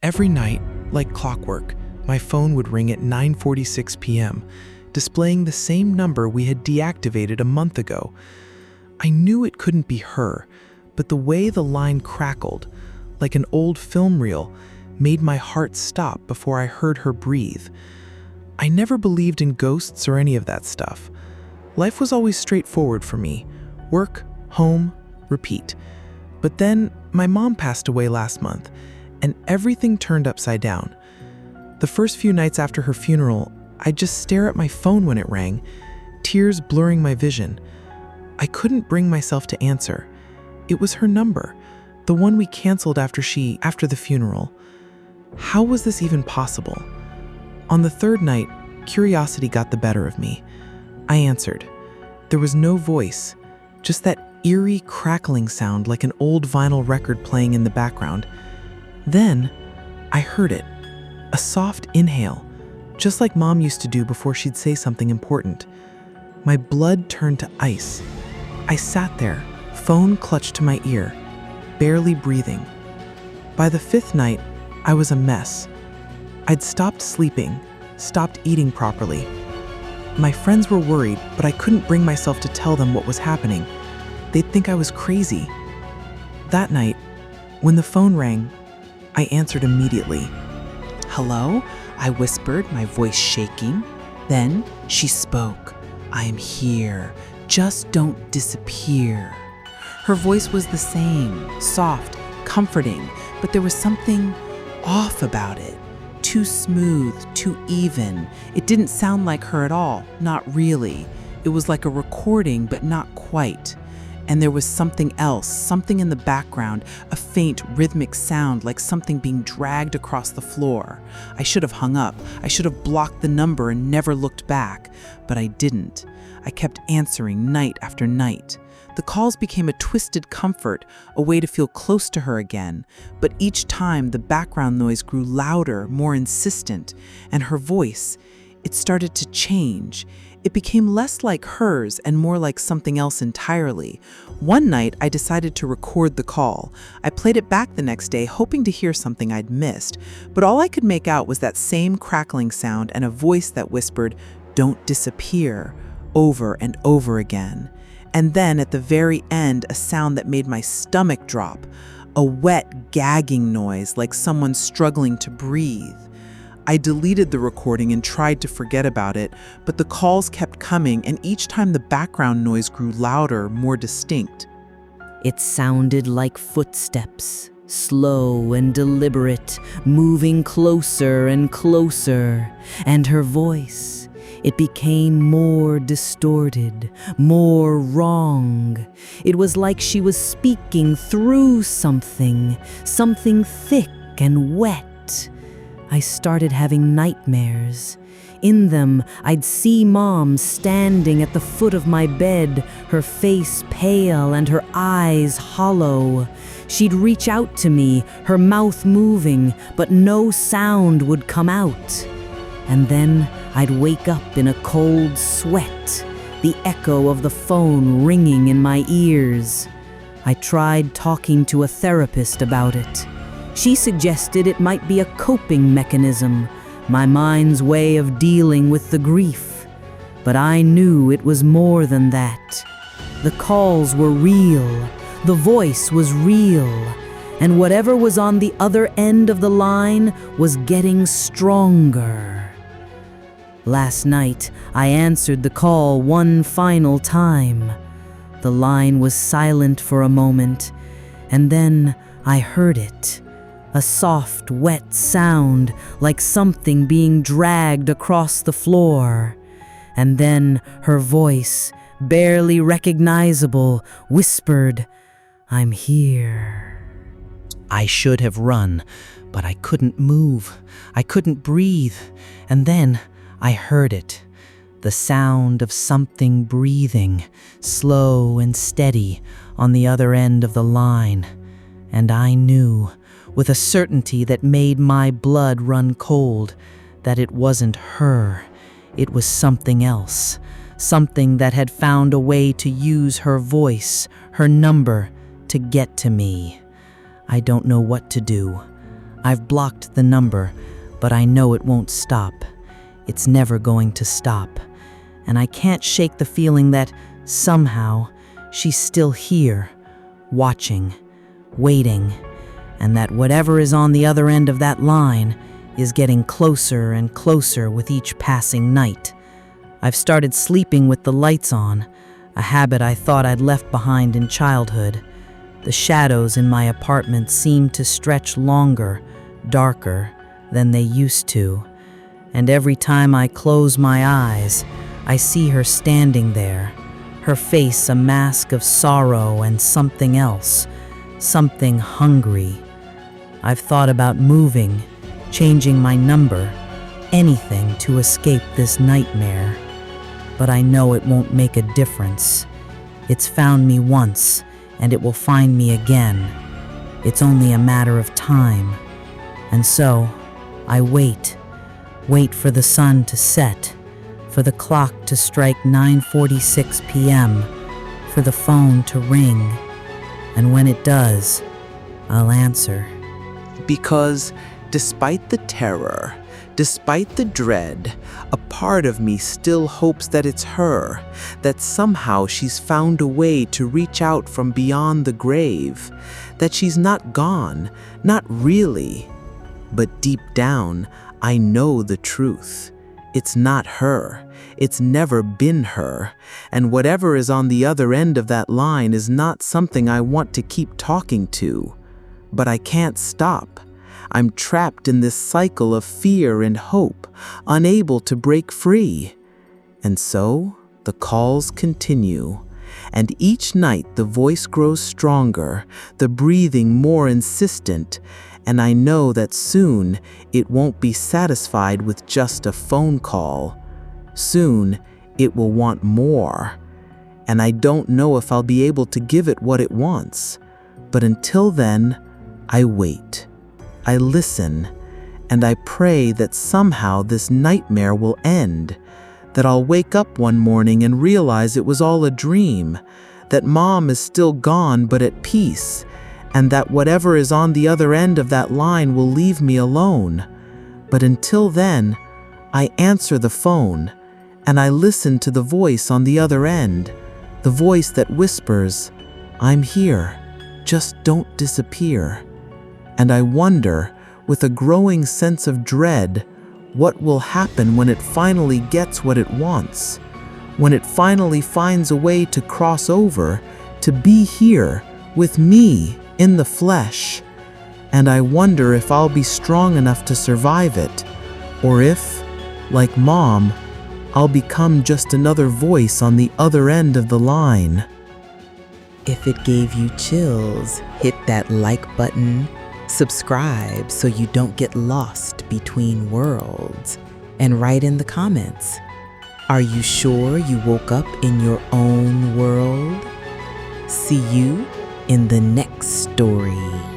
Every night, like clockwork, my phone would ring at 9:46 p.m., displaying the same number we had deactivated a month ago. I knew it couldn't be her, but the way the line crackled, like an old film reel, made my heart stop before I heard her breathe. I never believed in ghosts or any of that stuff. Life was always straightforward for me. Work, home, repeat. But then, my mom passed away last month, and everything turned upside down. The first few nights after her funeral, I'd just stare at my phone when it rang, tears blurring my vision. I couldn't bring myself to answer. It was her number, the one we canceled after the funeral. How was this even possible? On the third night, curiosity got the better of me. I answered. There was no voice, just that eerie crackling sound like an old vinyl record playing in the background. Then, I heard it. A soft inhale, just like Mom used to do before she'd say something important. My blood turned to ice. I sat there, phone clutched to my ear, barely breathing. By the fifth night, I was a mess. I'd stopped sleeping, stopped eating properly. My friends were worried, but I couldn't bring myself to tell them what was happening. They'd think I was crazy. That night, when the phone rang, I answered immediately. "Hello?" I whispered, my voice shaking. Then she spoke. "I am here. Just don't disappear." Her voice was the same, soft, comforting, but there was something off about it. Too smooth, too even. It didn't sound like her at all, not really. It was like a recording, but not quite. And there was something else, something in the background, a faint rhythmic sound like something being dragged across the floor. I should have hung up. I should have blocked the number and never looked back. But I didn't. I kept answering night after night. The calls became a twisted comfort, a way to feel close to her again. But each time the background noise grew louder, more insistent, and her voice, it started to change. It became less like hers and more like something else entirely. One night, I decided to record the call. I played it back the next day, hoping to hear something I'd missed. But all I could make out was that same crackling sound and a voice that whispered, "Don't disappear," over and over again. And then at the very end, a sound that made my stomach drop, a wet, gagging noise like someone struggling to breathe. I deleted the recording and tried to forget about it, but the calls kept coming, and each time the background noise grew louder, more distinct. It sounded like footsteps, slow and deliberate, moving closer and closer, and her voice, it became more distorted, more wrong. It was like she was speaking through something thick and wet. I started having nightmares. In them, I'd see Mom standing at the foot of my bed, her face pale and her eyes hollow. She'd reach out to me, her mouth moving, but no sound would come out. And then I'd wake up in a cold sweat, the echo of the phone ringing in my ears. I tried talking to a therapist about it. She suggested it might be a coping mechanism, my mind's way of dealing with the grief. But I knew it was more than that. The calls were real, the voice was real, and whatever was on the other end of the line was getting stronger. Last night, I answered the call one final time. The line was silent for a moment, and then I heard it. A soft, wet sound like something being dragged across the floor. And then her voice, barely recognizable, whispered, "I'm here." I should have run, but I couldn't move. I couldn't breathe. And then I heard it. The sound of something breathing, slow and steady, on the other end of the line. And I knew, with a certainty that made my blood run cold, that it wasn't her. It was something else, something that had found a way to use her voice, her number, to get to me. I don't know what to do. I've blocked the number, but I know it won't stop. It's never going to stop. And I can't shake the feeling that, somehow, she's still here, watching, waiting, and that whatever is on the other end of that line is getting closer and closer with each passing night. I've started sleeping with the lights on, a habit I thought I'd left behind in childhood. The shadows in my apartment seem to stretch longer, darker than they used to, and every time I close my eyes, I see her standing there, her face a mask of sorrow and something else, something hungry. I've thought about moving, changing my number, anything to escape this nightmare. But I know it won't make a difference. It's found me once, and it will find me again. It's only a matter of time. And so, I wait for the sun to set, for the clock to strike 9:46 p.m., for the phone to ring. And when it does, I'll answer. Because despite the terror, despite the dread, a part of me still hopes that it's her, that somehow she's found a way to reach out from beyond the grave, that she's not gone, not really. But deep down, I know the truth. It's not her. It's never been her. And whatever is on the other end of that line is not something I want to keep talking to. But I can't stop. I'm trapped in this cycle of fear and hope, unable to break free. And so, the calls continue. And each night the voice grows stronger, the breathing more insistent, and I know that soon it won't be satisfied with just a phone call. Soon it will want more. And I don't know if I'll be able to give it what it wants. But until then, I wait. I listen, and I pray that somehow this nightmare will end, that I'll wake up one morning and realize it was all a dream, that Mom is still gone but at peace, and that whatever is on the other end of that line will leave me alone. But until then, I answer the phone, and I listen to the voice on the other end, the voice that whispers, "I'm here, just don't disappear." And I wonder, with a growing sense of dread, what will happen when it finally gets what it wants, when it finally finds a way to cross over, to be here with me in the flesh. And I wonder if I'll be strong enough to survive it, or if, like Mom, I'll become just another voice on the other end of the line. If it gave you chills, hit that like button, subscribe so you don't get lost between worlds, and write in the comments, are you sure you woke up in your own world? See you in the next story.